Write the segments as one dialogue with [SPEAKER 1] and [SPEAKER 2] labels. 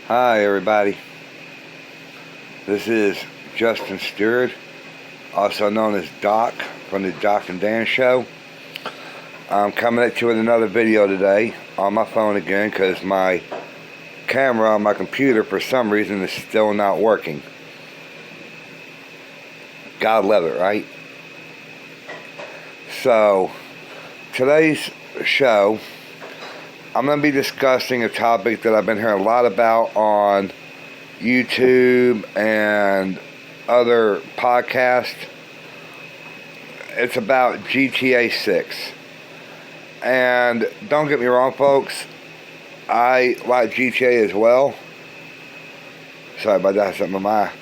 [SPEAKER 1] Hi everybody, this is Justin Stewart, also known as Doc from the Doc and Dan Show. I'm coming at you with another video today on my phone again because my camera on my computer for some reason is still not working. God love it, right? So, today's show, I'm going to be discussing a topic that I've been hearing a lot about on YouTube and other podcasts. It's about GTA 6. And don't get me wrong, folks, I like GTA as well. Sorry about that, something in my eye.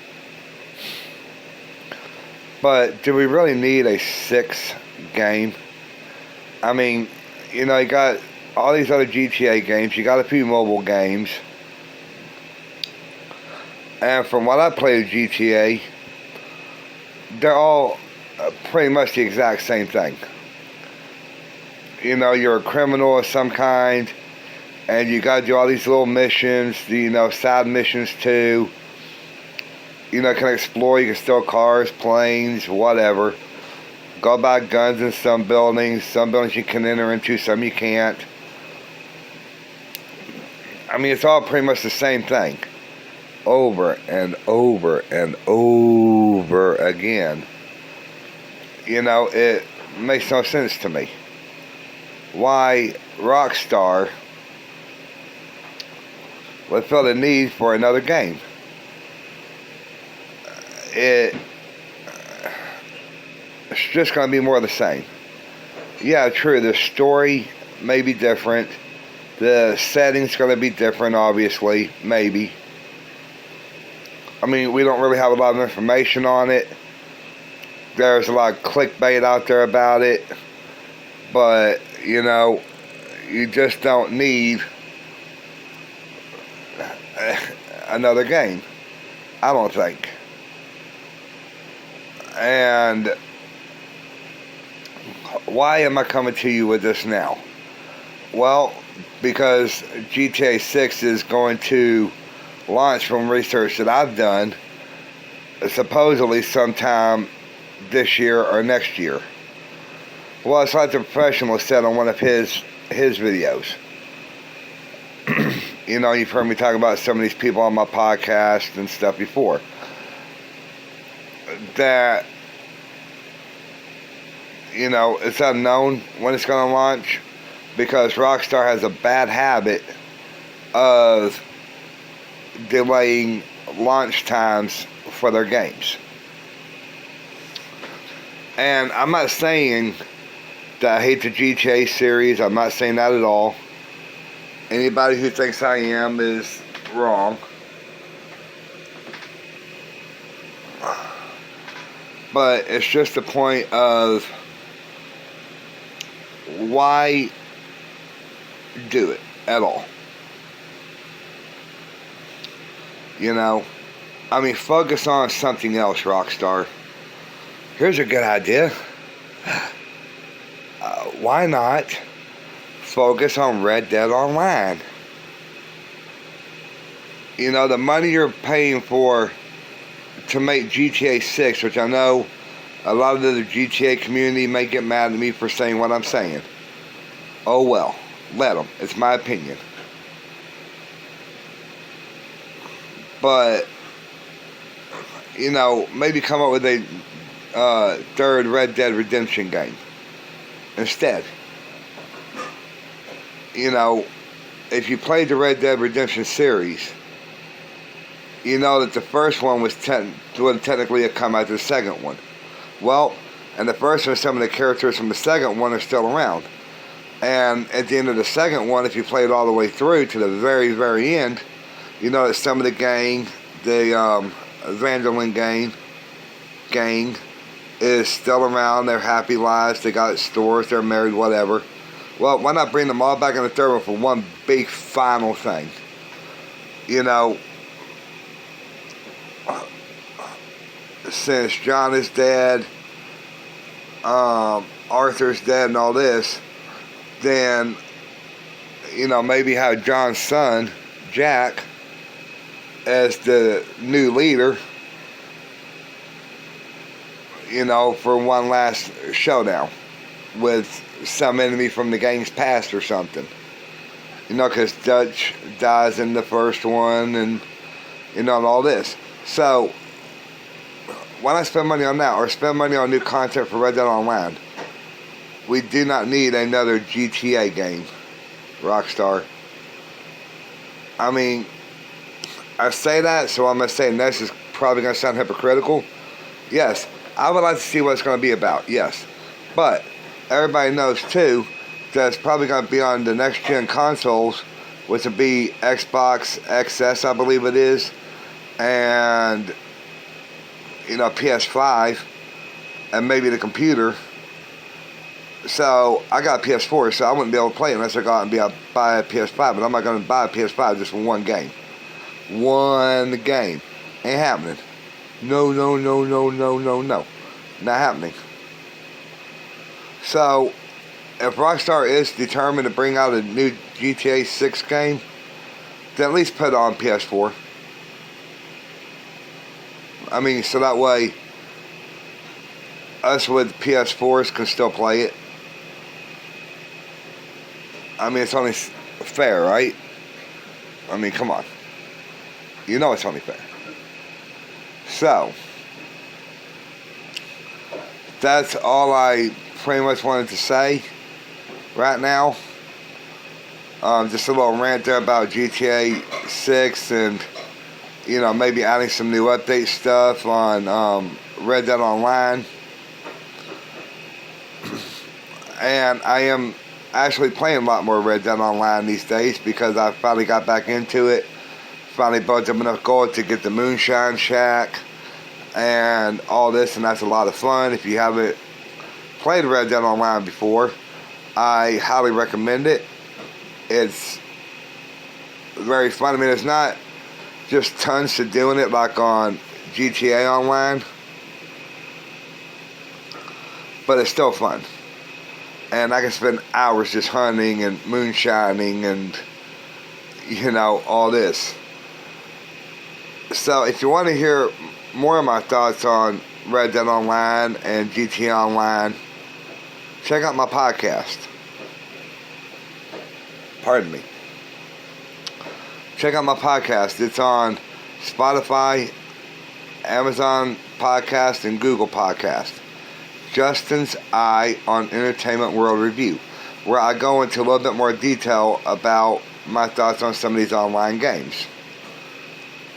[SPEAKER 1] But do we really need a 6th game? I mean, you got all these other GTA games, you got a few mobile games. And from what I played GTA, they're all pretty much the exact same thing. You're a criminal of some kind, and you gotta do all these little missions, side missions too. Can explore, you can steal cars, planes, whatever. Go buy guns in some buildings you can enter into, some you can't. I mean, it's all pretty much the same thing. Over and over and over again. It makes no sense to me. Why Rockstar would feel the need for another game. It's just going to be more of the same. Yeah, true, the story may be different. The setting's going to be different, obviously, maybe. I mean, we don't really have a lot of information on it. There's a lot of clickbait out there about it. But, you just don't need another game. I don't think. And why am I coming to you with this now? Well, because GTA 6 is going to launch, from research that I've done, supposedly sometime this year or next year. Well, it's like the professional said on one of his videos. You've heard me talk about some of these people on my podcast and stuff before. That, it's unknown when it's going to launch, because Rockstar has a bad habit of delaying launch times for their games. And I'm not saying that I hate the GTA series. I'm not saying that at all. Anybody who thinks I am is wrong. But it's just the point of, why do it at all? I mean, focus on something else, Rockstar. Here's a good idea. Why not focus on Red Dead Online? The money you're paying for to make GTA 6, which I know a lot of the GTA community may get mad at me for saying what I'm saying. Oh well, let them. It's my opinion. But, maybe come up with a third Red Dead Redemption game instead. If you played the Red Dead Redemption series, you know that the first one would technically have come after the second one. Well, and the first one, some of the characters from the second one are still around. And at the end of the second one, if you play it all the way through to the very, very end, that some of the gang, the Vanderlyn gang is still around. They're happy lives. They got stores. They're married, whatever. Well, why not bring them all back in the third one for one big final thing? Since John is dead, Arthur's dead and all this, then, maybe have John's son, Jack, as the new leader, for one last showdown with some enemy from the game's past or something. Because Dutch dies in the first one and, and all this. So, why not spend money on that or spend money on new content for Red Dead Online? We do not need another GTA game, Rockstar. I mean, I say that, so I'm going to say this is probably going to sound hypocritical. Yes, I would like to see what it's going to be about, yes. But everybody knows, too, that it's probably going to be on the next-gen consoles, which would be Xbox XS, I believe it is, and, PS5, and maybe the computer. So, I got a PS4, so I wouldn't be able to play it unless I go out and buy a PS5, but I'm not going to buy a PS5 just for one game. One game. Ain't happening. No. Not happening. So, if Rockstar is determined to bring out a new GTA 6 game, then at least put it on PS4. I mean, so that way, us with PS4s can still play it. I mean, it's only fair, right? I mean, come on. It's only fair. So, that's all I pretty much wanted to say right now. Just a little rant there about GTA 6 and, maybe adding some new update stuff on Red Dead Online. And I am actually playing a lot more Red Dead Online these days because I finally got back into it. Finally built up enough gold to get the Moonshine Shack and all this, and that's a lot of fun. If you haven't played Red Dead Online before, I highly recommend it. It's very fun. I mean, it's not just tons to doing it like on GTA Online, but it's still fun. And I can spend hours just hunting and moonshining and, all this. So if you want to hear more of my thoughts on Red Dead Online and GTA Online, check out my podcast. Pardon me. Check out my podcast. It's on Spotify, Amazon Podcast, and Google Podcast. Justin's Eye on Entertainment World Review, where I go into a little bit more detail about my thoughts on some of these online games.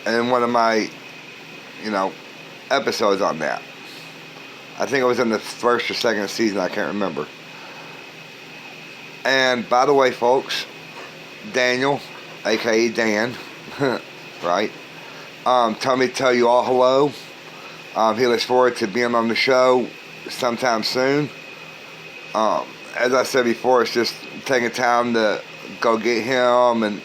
[SPEAKER 1] And one of my, episodes on that. I think it was in the first or second season, I can't remember. And by the way, folks, Daniel, aka Dan, right? Told me to tell you all hello. He looks forward to being on the show sometime soon. As I said before, it's just taking time to go get him, and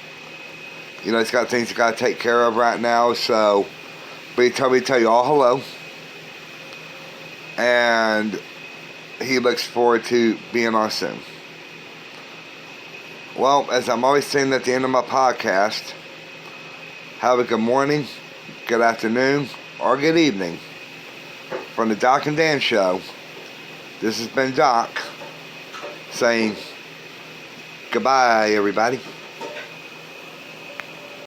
[SPEAKER 1] he's got things he's got to take care of right now. So, but he told me to tell you all hello, and he looks forward to being on soon. Well, as I'm always saying at the end of my podcast, have a good morning, good afternoon, or good evening. From the Doc and Dan Show, this has been Doc saying goodbye, everybody.